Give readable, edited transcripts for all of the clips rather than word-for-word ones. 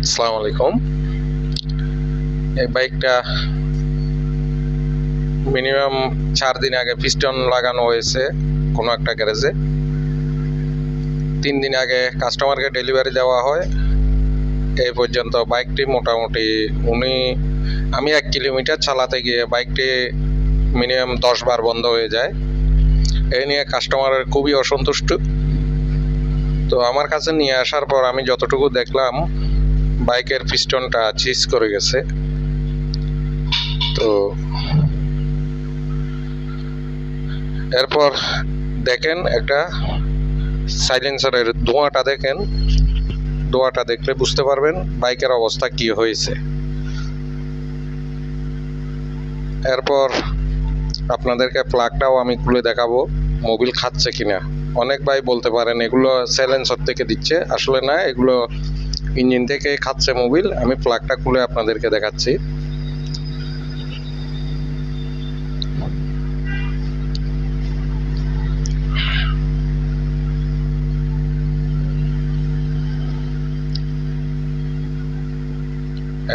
আসসালামু আলাইকুম। এই বাইকটা মিনিমাম 4 দিন আগে পিস্টন লাগানো হয়েছে কোনো একটা গ্যারেজে। 3 দিন আগে কাস্টমারকে ডেলিভারি দেওয়া হয়। এই পর্যন্ত বাইকটি মোটামুটি আমি 1 কিলোমিটার চালাতে গিয়ে বাইকটি মিনিমাম 10 বার বন্ধ হয়ে যায়। এই নিয়ে কাস্টমারের খুবই অসন্তুষ্ট। তো আমার কাছে নিয়ে আসার পর আমি যতটুকু দেখলাম, বাইকের পিস্টনটা চিজ করে গেছে। তো এরপর দেখেন একটা সাইলেন্সারের ধোঁয়াটা দেখেন, ধোঁয়াটা দেখলে বুঝতে পারবেন বাইকের অবস্থা কি হয়েছে। এরপর আপনাদেরকে প্লাগটাও আমি খুলে দেখাবো মোবিল খাচ্ছে কিনা। অনেক ভাই বলতে পারেন এগুলো সাইলেন্সার থেকে দিচ্ছে, আসলে না, এগুলো ইঞ্জিন থেকে খাচ্ছে মোবিল। আমি প্লাগটা খুলে আপনাদেরকে দেখাচ্ছি।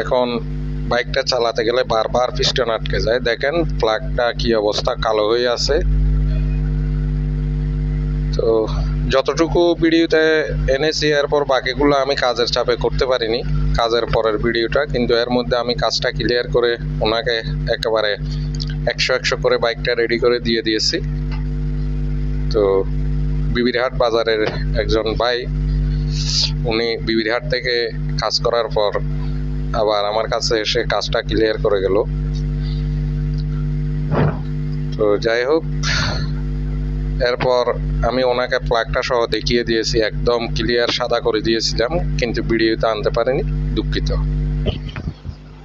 এখন বাইকটা চালাতে গেলে বারবার পিস্টন আটকে যায়। দেখেন প্লাগটা কি অবস্থা, কালো হয়ে আছে। তো যতটুকু ভিডিওতে এনেছি, এরপর বাকিগুলো আমি কাজের চাপে করতে পারিনি, কাজের পরের ভিডিওটা। কিন্তু এর মধ্যে আমি কাজটা ক্লিয়ার করে ওনাকে একেবারে 100 করে বাইকটা রেডি করে দিয়ে দিয়েছি। তো বিবিরহাট বাজারের একজন ভাই, উনি বিবিরহাট থেকে কাজ করার পর আবার আমার কাছে এসে কাজটা ক্লিয়ার করে গেল। তো যাই হোক, এরপর আমি ওনাকে প্লাগটা সহ দেখিয়ে দিয়েছি, একদম ক্লিয়ার সাদা করে দিয়েছিলাম, কিন্তু ভিডিওতে আনতে পারিনি, দুঃখিত।